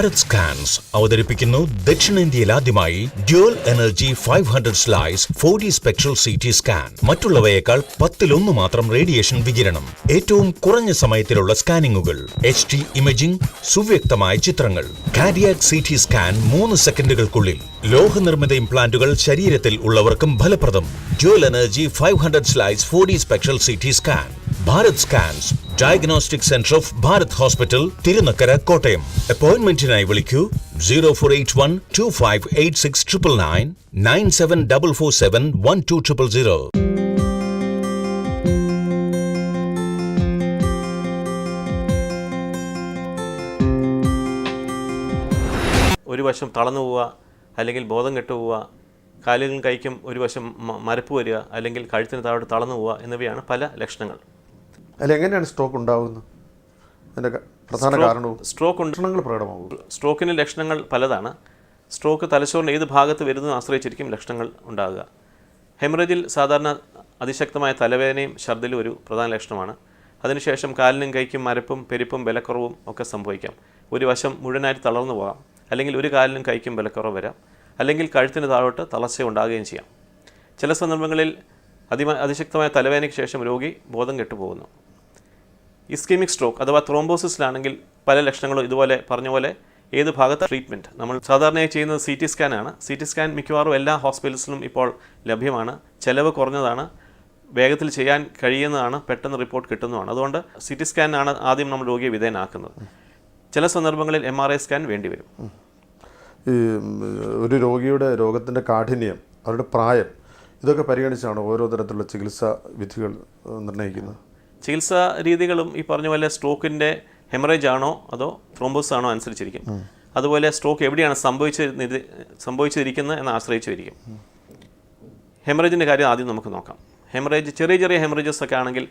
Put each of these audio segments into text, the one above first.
Bharat scans അവതരിപ്പിക്കുന്നു ദക്ഷിണേന്ത്യയിൽ ആദ്യമായി dual energy 500 slice 4D spectral CT scan. മറ്റുള്ളവയേക്കാൾ 10 മാത്രം റേഡിയേഷൻ വികിരണം, ഏറ്റവും കുറഞ്ഞ സമയത്തിലുള്ള സ്കാനിങ്ങുകൾ, HD ഇമേജിംഗ്, സുവ്യക്തമായ ചിത്രങ്ങൾ, കാർഡിയാക് CT സ്കാൻ 3 സെക്കൻഡുകൾക്കുള്ളിൽ, ലോഹനിർമ്മിത ഇംപ്ലാന്റുകൾ ശരീരത്തിൽ ഉള്ളവർക്കും ഫലപ്രദം. Dual energy 500 slice 4D spectral CT scan. Bharat scans, diagnostic centre of Bharat hospital, Tirunakkara, Kottayam. അപ്പോയിന്റ്മെന്റിനായി വിളിക്കൂ 0481 2586 999 9747 12000. ഒരു വശം തളർന്നു പോവുക, അല്ലെങ്കിൽ ബോധം കെട്ടു പോവുക, കാലുകളും കൈക്കും ഒരു വശം മരപ്പ് വരിക, അല്ലെങ്കിൽ കഴുത്തിന് താഴോട്ട് തളർന്നു പോവുക എന്നിവയാണ് പല ലക്ഷണങ്ങൾ. അല്ല, എങ്ങനെയാണ് സ്ട്രോക്ക് ഉണ്ടാകുന്നത്? അതിൻ്റെ പ്രധാന കാരണവും സ്ട്രോക്ക് ലക്ഷണങ്ങൾ പ്രകടമാകും. സ്ട്രോക്കിന് ലക്ഷണങ്ങൾ പലതാണ്. സ്ട്രോക്ക് തലച്ചോറിൻ്റെ ഏത് ഭാഗത്ത് വരുന്നതും ആശ്രയിച്ചിരിക്കും ലക്ഷണങ്ങൾ ഉണ്ടാകുക. ഹെമറേജിൽ സാധാരണ അതിശക്തമായ തലവേദനയും ഛർദ്ദിലും ഒരു പ്രധാന ലക്ഷണമാണ്. അതിനുശേഷം കാലിനും കൈക്കും മരപ്പും പെരുപ്പും ബലക്കുറവും ഒക്കെ സംഭവിക്കാം. ഒരു വശം മുഴുവനായിട്ട് തളർന്നു പോകാം, അല്ലെങ്കിൽ ഒരു കാലിനും കൈക്കും ബലക്കുറവ് വരാം, അല്ലെങ്കിൽ കഴുത്തിന് താഴോട്ട് തളർച്ച ഉണ്ടാകുകയും ചെയ്യാം. ചില സന്ദർഭങ്ങളിൽ അതിശക്തമായ തലവേദനയ്ക്ക് ശേഷം രോഗി ബോധം കെട്ടുപോകുന്നു. ഇസ്കീമിക് സ്ട്രോക്ക് അഥവാ ത്രോംബോസിസിലാണെങ്കിൽ പല ലക്ഷണങ്ങളും ഇതുപോലെ പറഞ്ഞ പോലെ ഏത് ഭാഗത്ത് ട്രീറ്റ്മെൻറ്റ് നമ്മൾ സാധാരണയായി ചെയ്യുന്നത് CT സ്കാനാണ്. CT സ്കാൻ മിക്കവാറും എല്ലാ ഹോസ്പിറ്റൽസിലും ഇപ്പോൾ ലഭ്യമാണ്. ചിലവ് കുറഞ്ഞതാണ്, വേഗത്തിൽ ചെയ്യാൻ കഴിയുന്നതാണ്, പെട്ടെന്ന് റിപ്പോർട്ട് കിട്ടുന്നതാണ്. അതുകൊണ്ട് CT സ്കാനാണ് ആദ്യം നമ്മൾ രോഗിയെ വിധേയനാക്കുന്നത്. ചില സന്ദർഭങ്ങളിൽ MRI സ്കാൻ വേണ്ടിവരും. ഈ ഒരു രോഗിയുടെ രോഗത്തിൻ്റെ കാഠിന്യം, അവരുടെ പ്രായം, ഇതൊക്കെ പരിഗണിച്ചാണ് ഓരോ തരത്തിലുള്ള ചികിത്സാ വിധികൾ നിർണ്ണയിക്കുന്നത്. ചികിത്സാ രീതികളും ഈ പറഞ്ഞ പോലെ സ്ട്രോക്കിൻ്റെ ഹെമറേജ് ആണോ അതോ ത്രോംബോസിസ് ആണോ അനുസരിച്ചിരിക്കും. അതുപോലെ സ്ട്രോക്ക് എവിടെയാണ് സംഭവിച്ചിരിക്കുന്നത് എന്ന് ആശ്രയിച്ചിരിക്കും. ഹെമറേജിൻ്റെ കാര്യം ആദ്യം നമുക്ക് നോക്കാം. ഹെമറേജ് ചെറിയ ചെറിയ ഹെമറേജസ് ഒക്കെ ആണെങ്കിൽ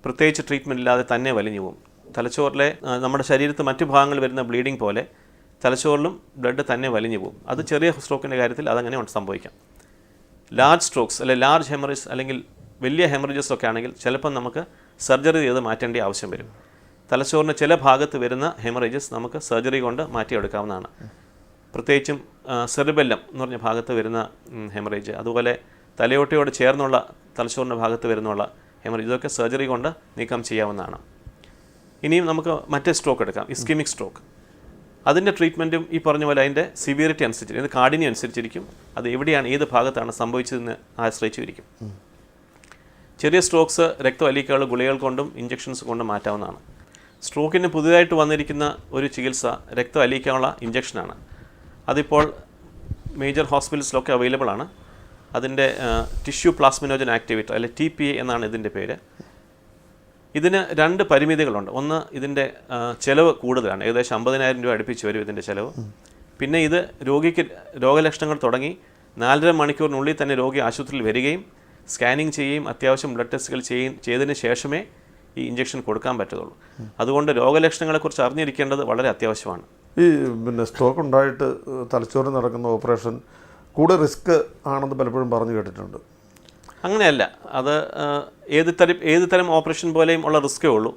പ്രത്യേകിച്ച് ട്രീറ്റ്മെൻറ്റ് ഇല്ലാതെ തന്നെ വലിഞ്ഞു പോകും. തലച്ചോറിലെ നമ്മുടെ ശരീരത്ത് മറ്റു ഭാഗങ്ങളിൽ വരുന്ന ബ്ലീഡിങ് പോലെ തലച്ചോറിലും ബ്ലഡ് തന്നെ വലിഞ്ഞു പോകും. അത് ചെറിയ സ്ട്രോക്കിൻ്റെ കാര്യത്തിൽ അതങ്ങനെ സംഭവിക്കാം. ലാർജ് സ്ട്രോക്സ് അല്ലെങ്കിൽ ലാർജ് ഹെമറേജ് അല്ലെങ്കിൽ വലിയ ഹെമറേജസ് ഒക്കെ ആണെങ്കിൽ ചിലപ്പം നമുക്ക് സർജറി ചെയ്ത് മാറ്റേണ്ട ആവശ്യം വരും. തലച്ചോറിന് ചില ഭാഗത്ത് വരുന്ന ഹെമറേജസ് നമുക്ക് സർജറി കൊണ്ട് മാറ്റിയെടുക്കാവുന്നതാണ്. പ്രത്യേകിച്ചും സെറിബെല്ലം എന്ന് പറഞ്ഞ ഭാഗത്ത് വരുന്ന ഹെമറേജ്, അതുപോലെ തലയോട്ടയോട് ചേർന്നുള്ള തലച്ചോറിൻ്റെ ഭാഗത്ത് വരുന്നുള്ള ഹെമറേജ്, ഇതൊക്കെ സർജറി കൊണ്ട് നീക്കം ചെയ്യാവുന്നതാണ്. ഇനിയും നമുക്ക് മറ്റേ സ്ട്രോക്ക് എടുക്കാം, ഇസ്കീമിക് സ്ട്രോക്ക്. അതിൻ്റെ ട്രീറ്റ്മെൻറ്റും ഈ പറഞ്ഞ പോലെ അതിൻ്റെ സിവിയറിറ്റി അനുസരിച്ചിരിക്കും, ഇത് കാഠിന്യം അനുസരിച്ചിരിക്കും, അത് എവിടെയാണ് ഏത് ഭാഗത്താണ് സംഭവിച്ചതെന്ന് ആശ്രയിച്ചിരിക്കും. ചെറിയ സ്ട്രോക്സ് രക്തവലിക്കാനുള്ള ഗുളികകൾ കൊണ്ടും ഇഞ്ചക്ഷൻസ് കൊണ്ടും മാറ്റാവുന്നതാണ്. സ്ട്രോക്കിന് പുതുതായിട്ട് വന്നിരിക്കുന്ന ഒരു ചികിത്സ രക്തവലിക്കാനുള്ള ഇഞ്ചക്ഷനാണ്. അതിപ്പോൾ മേജർ ഹോസ്പിറ്റൽസിലൊക്കെ അവൈലബിൾ ആണ്. അതിൻ്റെ ടിഷ്യൂ പ്ലാസ്മിനോജൻ ആക്ടിവേറ്റർ അല്ലെങ്കിൽ TPA എന്നാണ് ഇതിൻ്റെ പേര്. ഇതിന് 2 പരിമിതികളുണ്ട്. ഒന്ന്, ഇതിൻ്റെ ചിലവ് കൂടുതലാണ്, ഏകദേശം 50,000 രൂപ അടുപ്പിച്ച് വരും ഇതിൻ്റെ ചിലവ്. പിന്നെ ഇത് രോഗിക്ക് രോഗലക്ഷണങ്ങൾ തുടങ്ങി 4.5 മണിക്കൂറിനുള്ളിൽ തന്നെ രോഗി ആശുപത്രിയിൽ വരികയും സ്കാനിങ് ചെയ്യുകയും അത്യാവശ്യം ബ്ലഡ് ടെസ്റ്റുകൾ ചെയ്തതിന് ശേഷമേ ഈ ഇഞ്ചക്ഷൻ കൊടുക്കാൻ പറ്റുള്ളൂ. അതുകൊണ്ട് രോഗലക്ഷണങ്ങളെക്കുറിച്ച് അറിഞ്ഞിരിക്കേണ്ടത് വളരെ അത്യാവശ്യമാണ്. ഈ സ്ട്രോക്ക് ഉണ്ടായിട്ട് തലച്ചോറിൽ നടക്കുന്ന ഓപ്പറേഷൻ കൂടുതൽ റിസ്ക് ആണെന്ന് പലപ്പോഴും പറഞ്ഞു കേട്ടിട്ടുണ്ട്. അങ്ങനെയല്ല, അത് ഏത് തരം ഓപ്പറേഷൻ പോലെയും ഉള്ള റിസ്ക്കേ ഉള്ളൂ.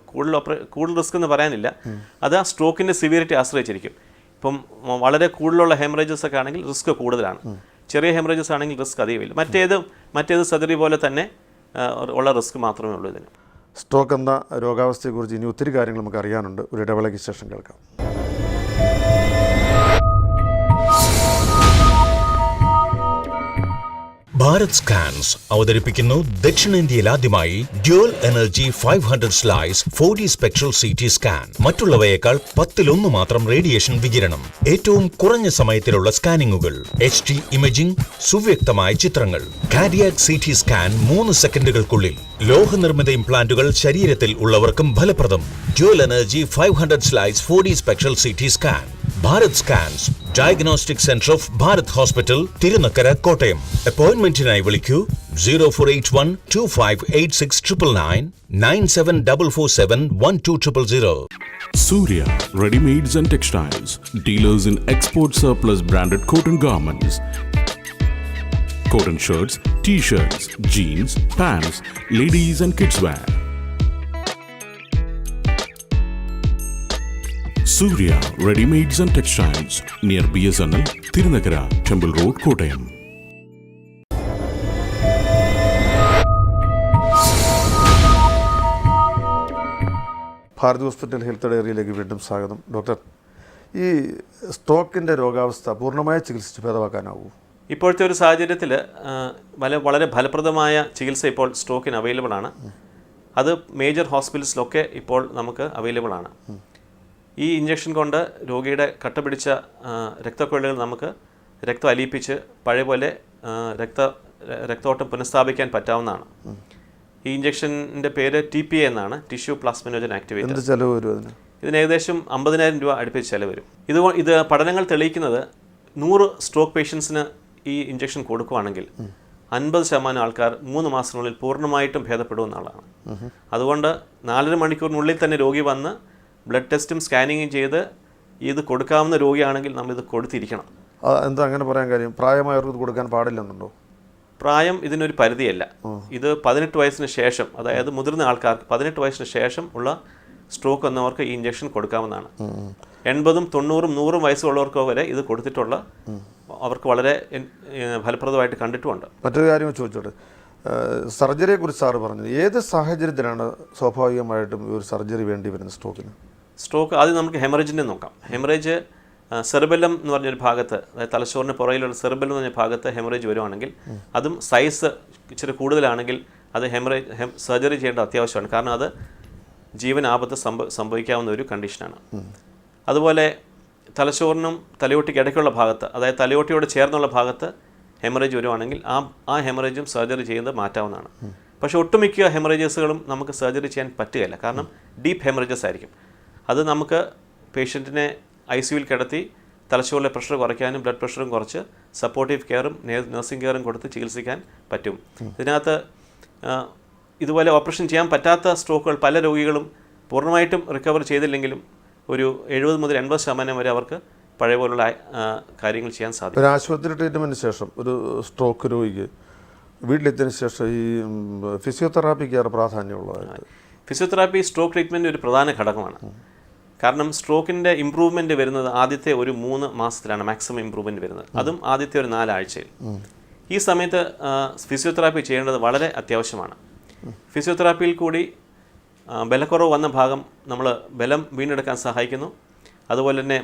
കൂടുതൽ റിസ്ക് എന്ന് പറയാനില്ല. അത് ആ സ്ട്രോക്കിൻ്റെ സിവിയറിറ്റി ആശ്രയിച്ചിരിക്കും. ഇപ്പം വളരെ കൂടുതലുള്ള ഹെമറേജസ് ഒക്കെ ആണെങ്കിൽ റിസ്ക് കൂടുതലാണ്. ചെറിയ ഹെമറേജസ് ആണെങ്കിൽ റിസ്ക് അധികമില്ല. മറ്റേത് സർജറി പോലെ തന്നെ ഉള്ള റിസ്ക് മാത്രമേ ഉള്ളൂ ഇതിന്. സ്ട്രോക്ക് എന്ന രോഗാവസ്ഥയെക്കുറിച്ച് ഇനി ഒത്തിരി കാര്യങ്ങൾ നമുക്ക് അറിയാനുണ്ട്. ഒരു ഇടവേളയ്ക്ക് ശേഷം കേൾക്കാം. ഭാരത് സ്കാൻസ് അവതരിപ്പിക്കുന്നു ദക്ഷിണേന്ത്യയിൽ ആദ്യമായി dual energy 500 slice 4D spectral CT scan. മറ്റുള്ളവയേക്കാൾ 10 മാത്രം റേഡിയേഷൻ വികിരണം, ഏറ്റവും കുറഞ്ഞ സമയത്തിലുള്ള സ്കാനിങ്ങുകൾ, HD ഇമേജിംഗ്, സുവ്യക്തമായ ചിത്രങ്ങൾ, കാർഡിയാക് CT സ്കാൻ 3 സെക്കൻഡുകൾക്കുള്ളിൽ, ലോഹനിർമ്മിത ഇംപ്ലാന്റുകൾ ശരീരത്തിൽ ഉള്ളവർക്കും ഫലപ്രദം. Dual energy 500 slice 4D spectral CT scan. Bharat scans, diagnostic centre of Bharat hospital, Tirunakkara, Kottayam. അപ്പോയിന്റ്മെന്റിനായി വിളിക്കൂ 0481 2586 999 9747 12000. Surya Ready-Mades and Textiles, dealers in export surplus branded cotton garments, cotton shirts, t-shirts, jeans, pants, ladies and kids wear. Surya Ready-Mades and Textiles near BSNL, Tirunagara, Temple Road, Kottayam. Bharat hospital health ഡയറിയിലേക്ക് വീണ്ടും സ്വാഗതം. Doctor, ഈ സ്ട്രോക്കിൻ്റെ രോഗാവസ്ഥ പൂർണ്ണമായി ചികിത്സിച്ച് ഭേദമാക്കാനാവൂ? ഇപ്പോഴത്തെ ഒരു സാഹചര്യത്തിൽ വളരെ ഫലപ്രദമായ ചികിത്സ ഇപ്പോൾ സ്ട്രോക്കിന് അവൈലബിൾ ആണ്. അത് മേജർ ഹോസ്പിറ്റൽസിലൊക്കെ ഇപ്പോൾ നമുക്ക് അവൈലബിൾ ആണ്. ഈ ഇഞ്ചക്ഷൻ കൊണ്ട് രോഗിയുടെ കട്ടപിടിച്ച രക്തക്കൊഴലുകൾ നമുക്ക് രക്തം അലിയിപ്പിച്ച് പഴയ പോലെ രക്തോട്ടം പുനഃസ്ഥാപിക്കാൻ പറ്റാവുന്നതാണ്. ഈ ഇഞ്ചക്ഷൻ്റെ പേര് TPA എന്നാണ്, ടിഷ്യൂ പ്ലാസ്മിനോജൻ ആക്ടിവേറ്റർ. എന്ത് ചെലവ് വരും അതിന്? ഇതിന് ഏകദേശം 50,000 രൂപ അടുപ്പിച്ച് ചിലവ് വരും. ഇത് പഠനങ്ങൾ തെളിയിക്കുന്നത് 100 സ്ട്രോക്ക് പേഷ്യൻസിന് ഈ ഇഞ്ചക്ഷൻ കൊടുക്കുകയാണെങ്കിൽ 50% ആൾക്കാർ 3 മാസത്തിനുള്ളിൽ പൂർണ്ണമായിട്ടും ഭേദപ്പെടുമെന്നുള്ളതാണ്. അതുകൊണ്ട് 4.5 മണിക്കൂറിനുള്ളിൽ തന്നെ രോഗി വന്ന് ബ്ലഡ് ടെസ്റ്റും സ്കാനിങ്ങും ചെയ്ത് ഇത് കൊടുക്കാവുന്ന രോഗിയാണെങ്കിൽ നമ്മളിത് കൊടുത്തിരിക്കണം. എന്താ അങ്ങനെ പറയാൻ കാര്യം? പ്രായമായവർക്ക് കൊടുക്കാൻ പാടില്ലെന്നുണ്ടോ? പ്രായം ഇതിനൊരു പരിധിയല്ല. ഇത് 18 വയസ്സിന് ശേഷം, അതായത് മുതിർന്ന ആൾക്കാർക്ക് 18 വയസ്സിന് ശേഷം ഉള്ള സ്ട്രോക്ക് വന്നവർക്ക് ഈ ഇഞ്ചക്ഷൻ കൊടുക്കാവുന്നതാണ്. 80, 90, 100 വയസ്സുള്ളവർക്ക് വരെ ഇത് കൊടുത്തിട്ടുള്ള അവർക്ക് വളരെ ഫലപ്രദമായിട്ട് കണ്ടിട്ടുമുണ്ട്. മറ്റൊരു കാര്യം ചോദിച്ചോട്ടെ, സർജറിയെ കുറിച്ച് സാറ് പറഞ്ഞത് ഏത് സാഹചര്യത്തിലാണ് സ്വാഭാവികമായിട്ടും ഒരു സർജറി വേണ്ടി വരുന്നത് സ്ട്രോക്കിന്? സ്ട്രോക്ക് ആദ്യം നമുക്ക് ഹെമറേജിനെ നോക്കാം. ഹെമറേജ് സെറിബെല്ലം എന്ന് പറഞ്ഞൊരു ഭാഗത്ത്, അതായത് തലച്ചോറിന് പുറയിലുള്ള സെറിബെല്ലം എന്ന് പറഞ്ഞ ഭാഗത്ത് ഹെമറേജ് വരുവാണെങ്കിൽ, അതും സൈസ് ഇച്ചിരി കൂടുതലാണെങ്കിൽ അത് സർജറി ചെയ്യേണ്ട അത്യാവശ്യമാണ്. കാരണം അത് ജീവൻ ആപത്ത് സംഭവിക്കാവുന്ന ഒരു കണ്ടീഷനാണ്. അതുപോലെ തലച്ചോറിനും തലയോട്ടിക്ക് ഇടയ്ക്കുള്ള ഭാഗത്ത്, അതായത് തലയോട്ടിയോട് ചേർന്നുള്ള ഭാഗത്ത് ഹെമറേജ് വരുവാണെങ്കിൽ ആ ഹെമറേജും സർജറി ചെയ്യുന്നത് മാറ്റാവുന്നതാണ്. പക്ഷേ ഒട്ടുമിക്ക ഹെമറേജസുകളും നമുക്ക് സർജറി ചെയ്യാൻ പറ്റുകയില്ല. കാരണം ഡീപ്പ് ഹെമറേജസ് ആയിരിക്കും. അത് നമുക്ക് പേഷ്യൻറ്റിനെ ICUവിൽ കിടത്തി തലച്ചോറിലെ പ്രഷർ കുറയ്ക്കാനും ബ്ലഡ് പ്രഷറും കുറച്ച് സപ്പോർട്ടീവ് കെയറും നഴ്സിംഗ് കെയറും കൊടുത്ത് ചികിത്സിക്കാൻ പറ്റും. ഇതിനകത്ത് ഇതുപോലെ ഓപ്പറേഷൻ ചെയ്യാൻ പറ്റാത്ത സ്ട്രോക്കുകൾ പല രോഗികളും പൂർണ്ണമായിട്ടും റിക്കവർ ചെയ്തില്ലെങ്കിലും ഒരു 70 മുതൽ 80% വരെ അവർക്ക് പഴയ പോലുള്ള കാര്യങ്ങൾ ചെയ്യാൻ സാധിക്കും. ഒരു ആശുപത്രി ട്രീറ്റ്മെൻറ്റിന് ശേഷം ഒരു സ്ട്രോക്ക് രോഗിക്ക് വീട്ടിലെത്തിയതിനു ശേഷം ഈ ഫിസിയോതെറാപ്പിക്ക് ഏറെ പ്രാധാന്യമുള്ളതായിട്ട്. ഫിസിയോതെറാപ്പി സ്ട്രോക്ക് ട്രീറ്റ്മെൻറ്റ് ഒരു പ്രധാന ഘടകമാണ്. കാരണം സ്ട്രോക്കിൻ്റെ ഇമ്പ്രൂവ്മെൻറ്റ് വരുന്നത് ആദ്യത്തെ ഒരു 3 മാസത്തിലാണ് മാക്സിമം ഇമ്പ്രൂവ്മെൻറ്റ് വരുന്നത്. അതും ആദ്യത്തെ ഒരു 4 ആഴ്ചയിൽ. ഈ സമയത്ത് ഫിസിയോതെറാപ്പി ചെയ്യേണ്ടത് വളരെ അത്യാവശ്യമാണ്. ഫിസിയോതെറാപ്പിയിൽ കൂടി ബലക്കുറവ് വന്ന ഭാഗം നമ്മൾ ബലം വീണ്ടെടുക്കാൻ സഹായിക്കുന്നു. അതുപോലെ തന്നെ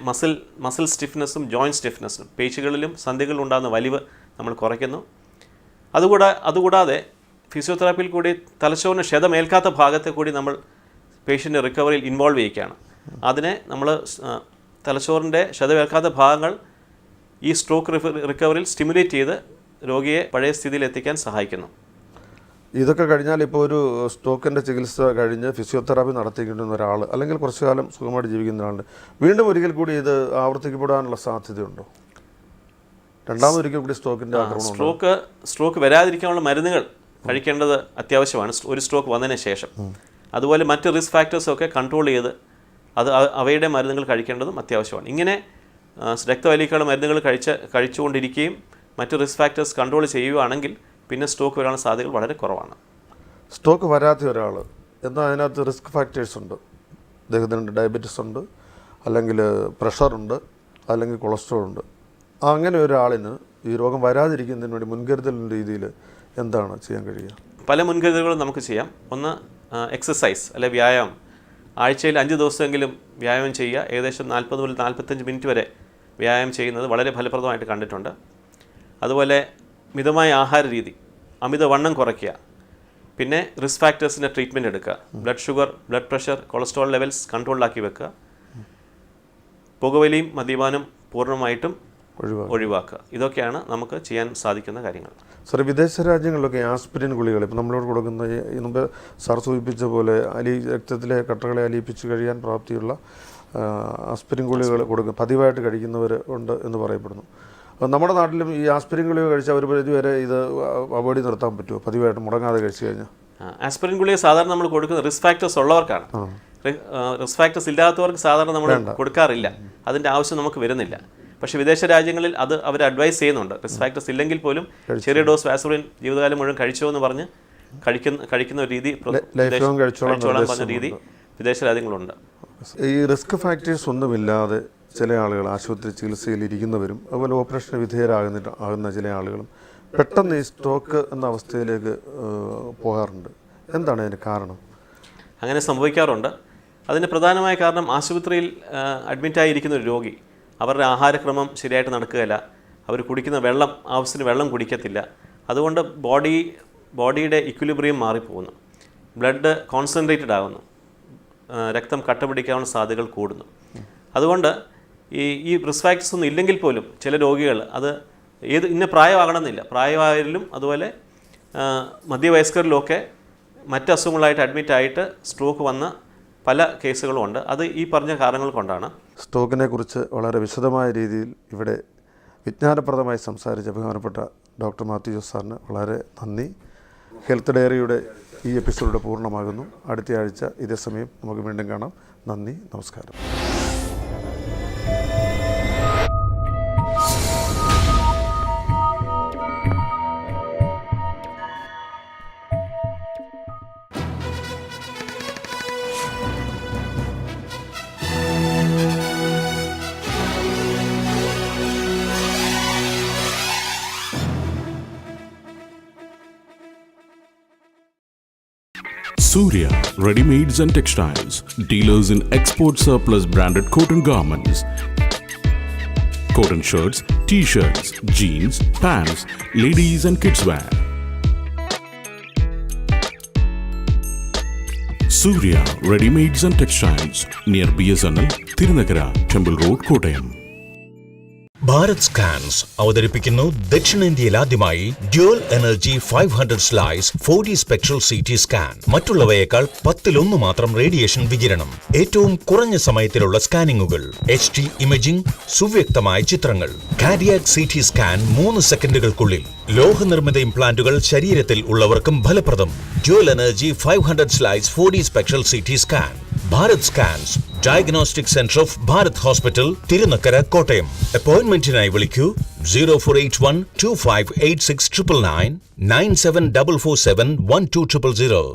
മസിൽ സ്റ്റിഫ്നെസ്സും ജോയിൻറ്റ് സ്റ്റിഫ്നെസ്സും, പേശികളിലും സന്ധികളിലും ഉണ്ടാകുന്ന വലിവ് നമ്മൾ കുറയ്ക്കുന്നു. അതുകൂടാതെ ഫിസിയോതെറാപ്പിയിൽ കൂടി തലച്ചോറിന് ക്ഷതമേൽക്കാത്ത ഭാഗത്തെ കൂടി നമ്മൾ പേഷ്യൻ്റ് റിക്കവറിയിൽ ഇൻവോൾവ് ചെയ്യുകയാണ്. അതിനെ നമ്മൾ തലച്ചോറിൻ്റെ ക്ഷതമേൽക്കാത്ത ഭാഗങ്ങൾ ഈ സ്ട്രോക്ക് റിക്കവറിയിൽ സ്റ്റിമുലേറ്റ് ചെയ്ത് രോഗിയെ പഴയ സ്ഥിതിയിൽ എത്തിക്കാൻ സഹായിക്കുന്നു. ഇതൊക്കെ കഴിഞ്ഞാൽ ഇപ്പോൾ ഒരു സ്ട്രോക്കിൻ്റെ ചികിത്സ കഴിഞ്ഞ് ഫിസിയോതെറാപ്പി നടത്തിക്കൊണ്ടിരുന്ന ഒരാൾ, അല്ലെങ്കിൽ കുറച്ചു കാലം സുഖമായിട്ട് ജീവിക്കുന്ന ആളുണ്ട്, വീണ്ടും ഒരിക്കൽ കൂടി ഇത് ആവർത്തിക്കപ്പെടാനുള്ള സാധ്യതയുണ്ടോ? രണ്ടാമതൊരിക്കൽ കൂടി സ്ട്രോക്കിൻ്റെ ആക്രമണം? സ്ട്രോക്ക് വരാതിരിക്കാനുള്ള മരുന്നുകൾ കഴിക്കേണ്ടത് അത്യാവശ്യമാണ് ഒരു സ്ട്രോക്ക് വന്നതിന് ശേഷം. അതുപോലെ മറ്റ് റിസ്ക് ഫാക്ടേഴ്സൊക്കെ കൺട്രോൾ ചെയ്ത് അവയുടെ മരുന്നുകൾ കഴിക്കേണ്ടതും അത്യാവശ്യമാണ്. ഇങ്ങനെ രക്തവലിക്കാനുള്ള മരുന്നുകൾ കഴിച്ചുകൊണ്ടിരിക്കുകയും മറ്റ് റിസ്ക് ഫാക്ടേഴ്സ് കൺട്രോൾ ചെയ്യുകയാണെങ്കിൽ പിന്നെ സ്ട്രോക്ക് വരാനുള്ള സാധ്യതകൾ വളരെ കുറവാണ്. സ്ട്രോക്ക് വരാത്ത ഒരാൾ എന്നാൽ അതിനകത്ത് റിസ്ക് ഫാക്ടേഴ്സ് ഉണ്ട്. അദ്ദേഹത്തിന് ഡയബറ്റിസ് ഉണ്ട്, അല്ലെങ്കിൽ പ്രഷറുണ്ട്, അല്ലെങ്കിൽ കൊളസ്ട്രോൾ ഉണ്ട്. അങ്ങനെ ഒരാളിന് ഈ രോഗം വരാതിരിക്കുന്നതിന് വേണ്ടി മുൻകരുതൽ രീതിയിൽ എന്താണ് ചെയ്യാൻ കഴിയുക? പല മുൻകരുതലുകളും നമുക്ക് ചെയ്യാം. ഒന്ന് എക്സസൈസ് അല്ലെ വ്യായാമം. ആഴ്ചയിൽ 5 ദിവസമെങ്കിലും വ്യായാമം ചെയ്യുക. ഏകദേശം 40 മുതൽ 45 മിനിറ്റ് വരെ വ്യായാമം ചെയ്യുന്നത് വളരെ ഫലപ്രദമായിട്ട് കണ്ടിട്ടുണ്ട്. അതുപോലെ മിതമായ ആഹാര രീതി, അമിതവണ്ണം കുറയ്ക്കുക, പിന്നെ റിസ്ക് ഫാക്ടേഴ്സിൻ്റെ ട്രീറ്റ്മെൻറ്റ് എടുക്കുക, blood sugar, blood pressure, cholesterol levels കൺട്രോളിലാക്കി വെക്കുക, പുകവലിയും മദ്യപാനം പൂർണ്ണമായിട്ടും ഒഴിവാക്കുക. ഇതൊക്കെയാണ് നമുക്ക് ചെയ്യാൻ സാധിക്കുന്ന കാര്യങ്ങൾ. സാർ, വിദേശ രാജ്യങ്ങളിലൊക്കെ ആസ്പിരിൻ ഗുളികൾ ഇപ്പോൾ നമ്മളോട് കൊടുക്കുന്ന മുമ്പ് സാർ സൂചിപ്പിച്ച പോലെ രക്തത്തിലെ കട്ടകളെ അലിയിപ്പിച്ച് കഴിയാൻ പ്രാപ്തിയുള്ള ആസ്പിരിൻ ഗുളികൾ കൊടുക്കും, പതിവായിട്ട് കഴിക്കുന്നവർ ഉണ്ട് എന്ന് പറയപ്പെടുന്നു. നമ്മുടെ നാട്ടിലും ഈ ആസ്പിരിൻ ഗുളിക കഴിച്ചാൽ ഒരു പരിധി വരെ ഇത് അവോയ്ഡ് നിർത്താൻ പറ്റുമോ, പതിവായിട്ട് മുടങ്ങാതെ കഴിച്ചു കഴിഞ്ഞാൽ? ആസ്പിരിൻ ഗുളിക സാധാരണ നമ്മൾ കൊടുക്കുന്നത് റിസ്ക് ഫാക്ടേഴ്സ് ഉള്ളവർക്കാണ്. റിസ്ക് ഫാക്ടേഴ്സ് ഇല്ലാത്തവർക്ക് സാധാരണ നമ്മൾ കൊടുക്കാറില്ല. അതിൻ്റെ ആവശ്യം നമുക്ക് വരുന്നില്ല. പക്ഷേ വിദേശ രാജ്യങ്ങളിൽ അത് അവർ അഡ്വൈസ് ചെയ്യുന്നുണ്ട്. റിസ്ക് ഫാക്ടേഴ്സ് ഇല്ലെങ്കിൽ പോലും ചെറിയ ഡോസ് വാസോറിൻ ജീവിതകാലം മുഴുവൻ കഴിച്ചോ എന്ന് പറഞ്ഞ് കഴിക്കുന്ന ഒരു രീതി, കഴിച്ചോളാൻ പറഞ്ഞ രീതി വിദേശ രാജ്യങ്ങളുണ്ട്. ഈ റിസ്ക് ഫാക്ടേഴ്സ് ഒന്നുമില്ലാതെ ചില ആളുകൾ ആശുപത്രി ചികിത്സയിൽ ഇരിക്കുന്നവരും അതുപോലെ ഓപ്പറേഷന് വിധേയരാകുന്ന ചില ആളുകളും പെട്ടെന്ന് ഈ സ്ട്രോക്ക് എന്ന അവസ്ഥയിലേക്ക് പോകാറുണ്ട്. എന്താണ് അതിന് കാരണം? അങ്ങനെ സംഭവിക്കാറുണ്ട്. അതിന് പ്രധാനമായ കാരണം ആശുപത്രിയിൽ അഡ്മിറ്റായിരിക്കുന്ന ഒരു രോഗി അവരുടെ ആഹാരക്രമം ശരിയായിട്ട് നടക്കുകയില്ല, അവർ കുടിക്കുന്ന വെള്ളം ആവശ്യത്തിന് വെള്ളം കുടിക്കത്തില്ല, അതുകൊണ്ട് ബോഡിയുടെ ഇക്വിലിബ്രിയം മാറിപ്പോകുന്നു, ബ്ലഡ് കോൺസെൻട്രേറ്റഡ് ആകുന്നു, രക്തം കട്ട പിടിക്കാനുള്ള സാധ്യതകൾ കൂടുന്നു. അതുകൊണ്ട് ഈ റിസ്ക് ഫാക്ടേഴ്സ് ഒന്നും ഇല്ലെങ്കിൽ പോലും ചില രോഗികൾ അത് ഇന്ന പ്രായമാകണമെന്നില്ല, പ്രായമായാലും അതുപോലെ മധ്യവയസ്കരിലൊക്കെ മറ്റ് അസുഖങ്ങളായിട്ട് അഡ്മിറ്റായിട്ട് സ്ട്രോക്ക് വന്ന പല കേസുകളും ഉണ്ട്. അത് ഈ പറഞ്ഞ കാരണങ്ങൾ കൊണ്ടാണ്. സ്ട്രോക്കിനെ കുറിച്ച് വളരെ വിശദമായ രീതിയിൽ ഇവിടെ വിജ്ഞാനപ്രദമായി സംസാരിച്ച ബഹുമാനപ്പെട്ട ഡോക്ടർ മാത്യു ജോസ് സാറിന് വളരെ നന്ദി. ഹെൽത്ത് ഡയറിയുടെ ഈ എപ്പിസോഡ് പൂർണ്ണമാകുന്നു. അടുത്ത ആഴ്ച ഇതേ സമയം നമുക്ക് വീണ്ടും കാണാം. നന്ദി, നമസ്കാരം. Surya Ready-Mades and Textiles, dealers in export surplus branded cotton garments, cotton shirts, t-shirts, jeans, pants, ladies and kids wear. Surya Ready-Mades and Textiles, near BSNL, Tirunagara, Temple Road, Kottayam. Bharat scans അവതരിപ്പിക്കുന്നു ദക്ഷിണേന്ത്യയിൽ ആദ്യമായി dual energy 500 slice 4D spectral CT scan. മറ്റുള്ളവയേക്കാൾ 10 മാത്രം radiation വികിരണം, ഏറ്റവും കുറഞ്ഞ സമയത്തിലുള്ള സ്കാനിങ്ങുകൾ, HD imaging, സുവ്യക്തമായ ചിത്രങ്ങൾ, കാർഡിയാക് CT സ്കാൻ 3 സെക്കൻഡുകൾക്കുള്ളിൽ, ലോഹനിർമ്മിത ഇംപ്ലാന്റുകൾ ശരീരത്തിൽ ഉള്ളവർക്കും ഫലപ്രദം. Dual energy 500 slice 4D spectral CT scan. Bharat scans diagnostic centre of Bharat hospital, Tirunakkara, Kottayam. അപ്പോയിന്റ്മെന്റിനായി വിളിക്കൂ 0481 2586 999 9744712000.